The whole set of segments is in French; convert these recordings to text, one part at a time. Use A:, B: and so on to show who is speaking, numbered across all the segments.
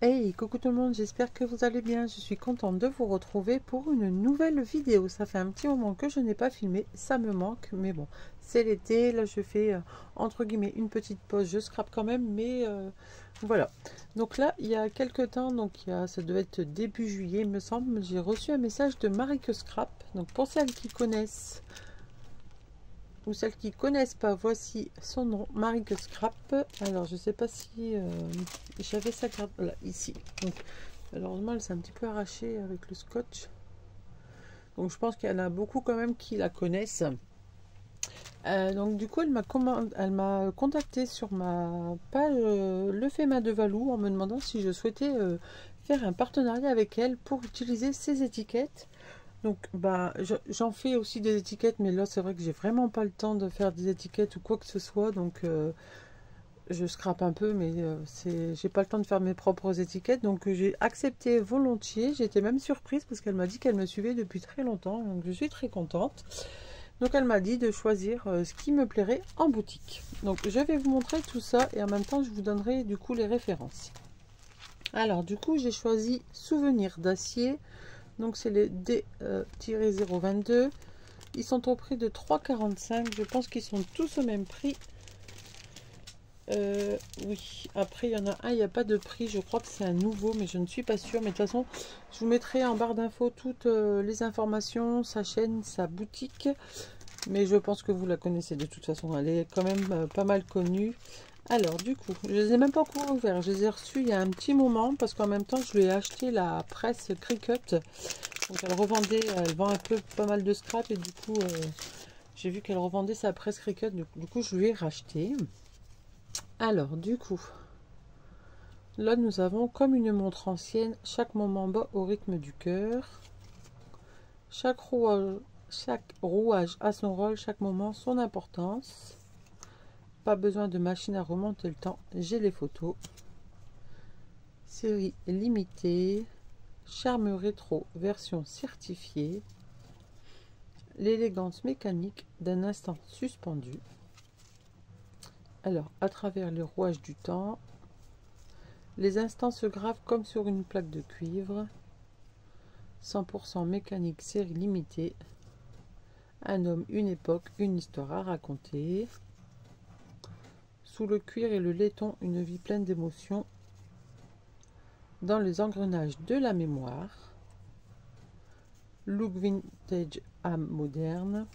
A: Hey, coucou tout le monde, j'espère que vous allez bien. Je suis contente de vous retrouver pour une nouvelle vidéo. Ça fait un petit moment que je n'ai pas filmé, ça me manque, mais bon, c'est l'été. Là, je fais entre guillemets une petite pause. Je scrape quand même, mais voilà. Donc là, il y a quelques temps, ça devait être début juillet, il me semble, j'ai reçu un message de Marie que Scrap. Donc pour celles qui connaissent ou celles qui connaissent pas, voici son nom, Marie que Scrap. Alors je sais pas si j'avais sa carte là ici. Donc malheureusement elle s'est un petit peu arrachée avec le scotch. Donc je pense qu'il y en a beaucoup quand même qui la connaissent. Donc du coup elle m'a contacté sur ma page Le Fait de Valou en me demandant si je souhaitais faire un partenariat avec elle pour utiliser ses étiquettes. Donc bah j'en fais aussi des étiquettes, mais là c'est vrai que j'ai vraiment pas le temps de faire des étiquettes ou quoi que ce soit, donc je scrape un peu, mais j'ai pas le temps de faire mes propres étiquettes, donc j'ai accepté volontiers. J'étais même surprise parce qu'elle m'a dit qu'elle me suivait depuis très longtemps, donc je suis très contente. Donc elle m'a dit de choisir ce qui me plairait en boutique. Donc je vais vous montrer tout ça et en même temps je vous donnerai du coup les références. Alors du coup j'ai choisi Souvenirs d'acier. Donc c'est les D-022. Ils sont au prix de 3,45. Je pense qu'ils sont tous au même prix. Oui, après il y en a un, il n'y a pas de prix. Je crois que c'est un nouveau, mais je ne suis pas sûre. Mais de toute façon, je vous mettrai en barre d'infos toutes les informations, sa chaîne, sa boutique. Mais je pense que vous la connaissez de toute façon. Elle est quand même pas mal connue. Alors du coup, je les ai même pas encore ouverts. Je les ai reçus il y a un petit moment parce qu'en même temps, je lui ai acheté la presse Cricut. Donc elle revendait, elle vend un peu pas mal de scrap et du coup j'ai vu qu'elle revendait sa presse Cricut. Du coup je lui ai racheté. Alors du coup, là nous avons comme une montre ancienne, chaque moment bat au rythme du cœur. Chaque rouage a son rôle, chaque moment son importance. Pas besoin de machine à remonter le temps, j'ai les photos. Série limitée, charme rétro, version certifiée. L'élégance mécanique d'un instant suspendu. Alors, à travers les rouages du temps, les instants se gravent comme sur une plaque de cuivre. 100% mécanique, série limitée. Un homme, une époque, une histoire à raconter. Sous le cuir et le laiton, une vie pleine d'émotions. Dans les engrenages de la mémoire. Look vintage, âme moderne.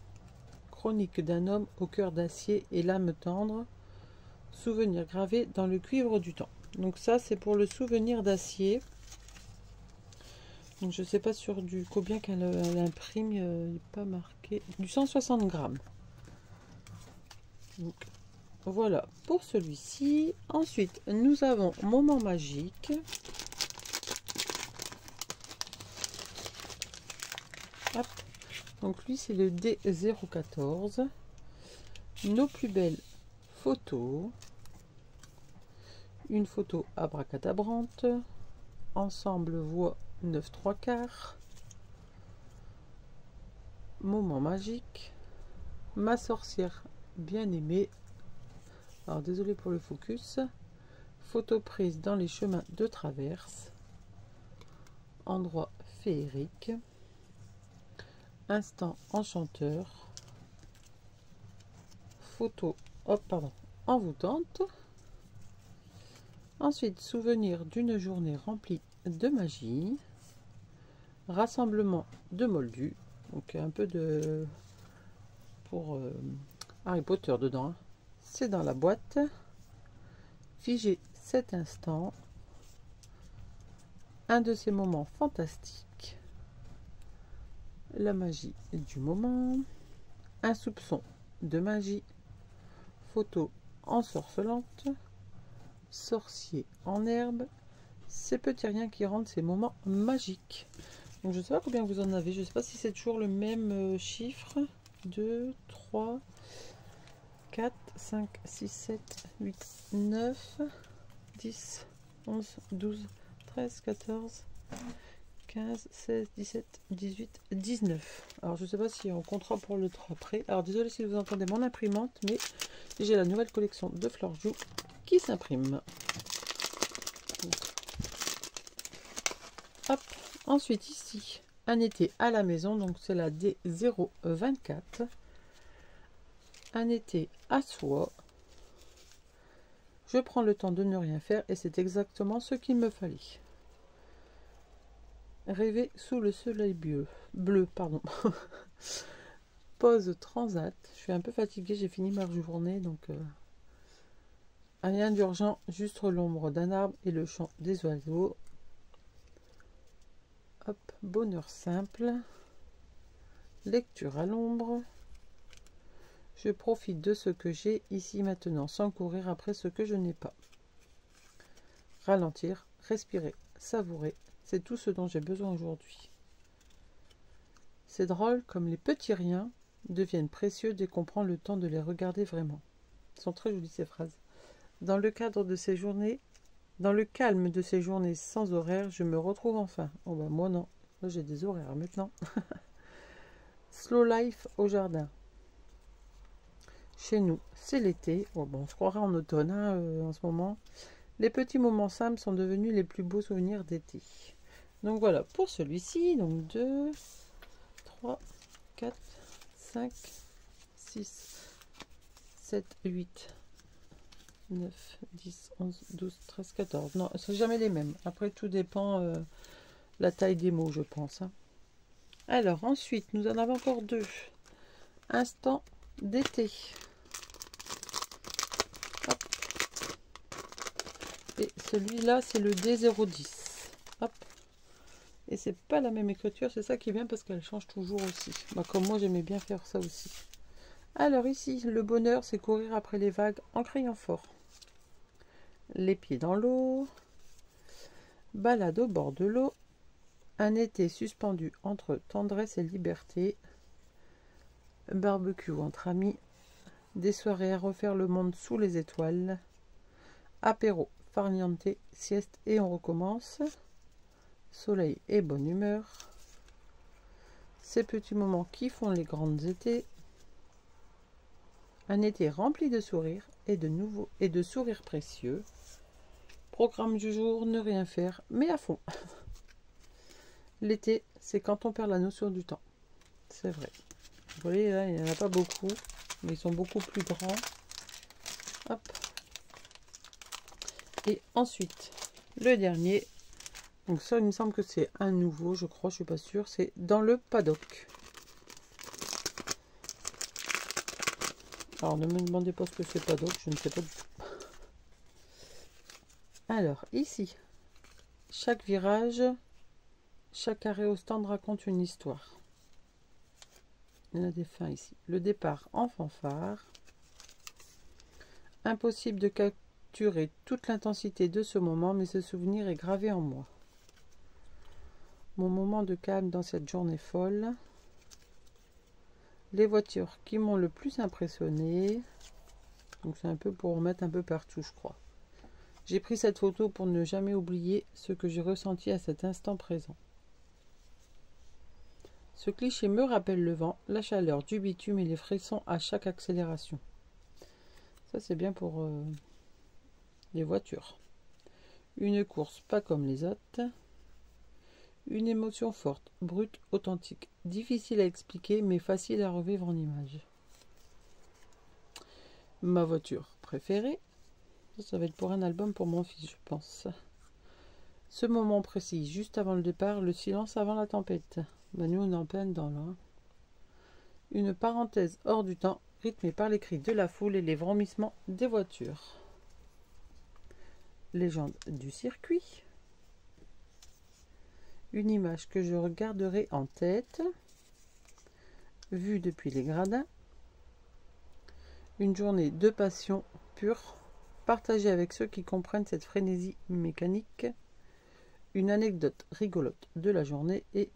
A: Chronique d'un homme au cœur d'acier et l'âme tendre. Souvenir gravé dans le cuivre du temps. Donc ça c'est pour le souvenir d'acier. Donc je sais pas sur du combien qu'elle imprime, il n'est pas marqué. Du 160 grammes. Donc voilà pour celui-ci. Ensuite nous avons Moment Magique. Hop. Donc lui c'est le D014. Nos plus belles photos. Une photo abracadabrante. Ensemble voix 9/3. Moment magique. Ma sorcière bien-aimée. Alors désolé pour le focus. Photo prise dans les chemins de traverse. Endroit féerique. Instant enchanteur. Photo envoûtante. Ensuite, souvenir d'une journée remplie de magie. Rassemblement de moldus. Donc un peu de pour Harry Potter dedans. Hein. C'est dans la boîte. Figer cet instant. Un de ces moments fantastiques. La magie du moment. Un soupçon de magie. Photo ensorcelante. Sorcier en herbe. Ces petits riens qui rendent ces moments magiques. Donc je ne sais pas combien vous en avez. Je ne sais pas si c'est toujours le même chiffre. 2, 3, 4, 5, 6, 7, 8, 9, 10, 11, 12, 13, 14, 15, 16, 17, 18, 19. Alors je ne sais pas si on comptera pour le 3 après. Alors désolé si vous entendez mon imprimante, mais j'ai la nouvelle collection de Fleur Joue qui s'imprime. Ensuite ici, un été à la maison, donc c'est la D024. Un été à soi. Je prends le temps de ne rien faire et c'est exactement ce qu'il me fallait. Rêver sous le soleil bleu, pardon. Pause transat. Je suis un peu fatiguée, j'ai fini ma journée, donc rien d'urgent, juste l'ombre d'un arbre et le chant des oiseaux. Hop, bonheur simple. Lecture à l'ombre. Je profite de ce que j'ai ici maintenant, sans courir après ce que je n'ai pas. Ralentir, respirer, savourer, c'est tout ce dont j'ai besoin aujourd'hui. C'est drôle comme les petits riens deviennent précieux dès qu'on prend le temps de les regarder vraiment. Elles sont très jolies ces phrases. Dans le cadre de ces journées, dans le calme de ces journées sans horaire, je me retrouve enfin. Oh ben moi non, moi j'ai des horaires maintenant. Slow life au jardin. Chez nous, c'est l'été. Oh bon, on se croirait en automne en ce moment. Les petits moments simples sont devenus les plus beaux souvenirs d'été. Donc voilà pour celui-ci. Donc 2, 3, 4, 5, 6, 7, 8, 9, 10, 11, 12, 13, 14. Non, ce ne sont jamais les mêmes. Après, tout dépend la taille des mots, je pense. Alors, ensuite, nous en avons encore 2. Instant d'été. Et celui-là, c'est le D010. Hop. Et c'est pas la même écriture, c'est ça qui est bien parce qu'elle change toujours aussi. Bah, comme moi, j'aimais bien faire ça aussi. Alors ici, le bonheur, c'est courir après les vagues en criant fort. Les pieds dans l'eau. Balade au bord de l'eau. Un été suspendu entre tendresse et liberté. Barbecue entre amis. Des soirées à refaire le monde sous les étoiles. Apéro, farniente, sieste et on recommence. Soleil et bonne humeur. Ces petits moments qui font les grandes étés. Un été rempli de sourires et de sourires précieux. Programme du jour, ne rien faire, mais à fond. L'été, c'est quand on perd la notion du temps. C'est vrai. Vous voyez, là, il n'y en a pas beaucoup, mais ils sont beaucoup plus grands. Hop. Et ensuite, le dernier. Donc ça, il me semble que c'est un nouveau, je crois, je suis pas sûre. C'est dans le paddock. Alors, ne me demandez pas ce que c'est paddock, je ne sais pas du tout. Alors, ici, chaque virage, chaque arrêt au stand raconte une histoire. Il y en a des fins ici. Le départ en fanfare. Impossible de capturer toute l'intensité de ce moment, mais ce souvenir est gravé en moi. Mon moment de calme dans cette journée folle. Les voitures qui m'ont le plus impressionné. Donc c'est un peu pour en mettre un peu partout, je crois. J'ai pris cette photo pour ne jamais oublier ce que j'ai ressenti à cet instant présent. Ce cliché me rappelle le vent, la chaleur du bitume et les frissons à chaque accélération. Ça c'est bien pour les voitures. Une course pas comme les autres. Une émotion forte, brute, authentique. Difficile à expliquer mais facile à revivre en images. Ma voiture préférée. Ça va être pour un album pour mon fils, je pense. Ce moment précis, juste avant le départ, le silence avant la tempête. Ben, nous, on est en plein dedans, là. Une parenthèse hors du temps, rythmée par les cris de la foule et les vrombissements des voitures. Légende du circuit. Une image que je regarderai en tête. Vue depuis les gradins. Une journée de passion pure. Partagée avec ceux qui comprennent cette frénésie mécanique. Une anecdote rigolote de la journée et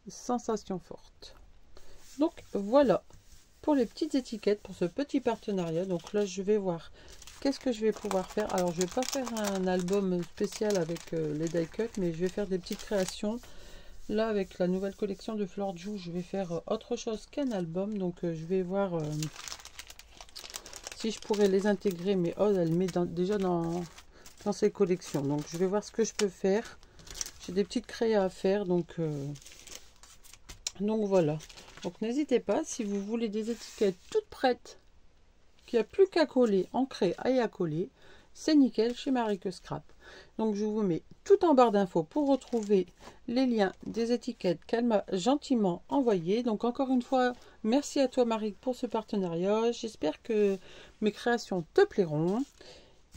A: sensation forte. Donc voilà pour les petites étiquettes pour ce petit partenariat. Donc là je vais voir qu'est-ce que je vais pouvoir faire. Alors je vais pas faire un album spécial avec les die cut, mais je vais faire des petites créations. Là avec la nouvelle collection de Fleur Jou, je vais faire autre chose qu'un album. Donc je vais voir si je pourrais les intégrer, mais Oz elle met déjà dans ses collections. Donc je vais voir ce que je peux faire. J'ai des petites créas à faire, donc voilà. Donc n'hésitez pas, si vous voulez des étiquettes toutes prêtes, qu'il n'y a plus qu'à coller, ancrer et à coller, c'est nickel chez Marie Que Scrap. Donc je vous mets tout en barre d'infos pour retrouver les liens des étiquettes qu'elle m'a gentiment envoyées. Donc encore une fois, merci à toi Marie pour ce partenariat. J'espère que mes créations te plairont.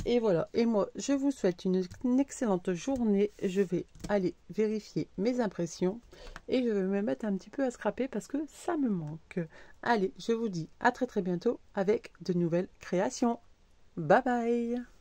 A: Et voilà, et moi je vous souhaite une excellente journée. Je vais aller vérifier mes impressions et je vais me mettre un petit peu à scraper parce que ça me manque. Allez, je vous dis à très bientôt avec de nouvelles créations. Bye bye.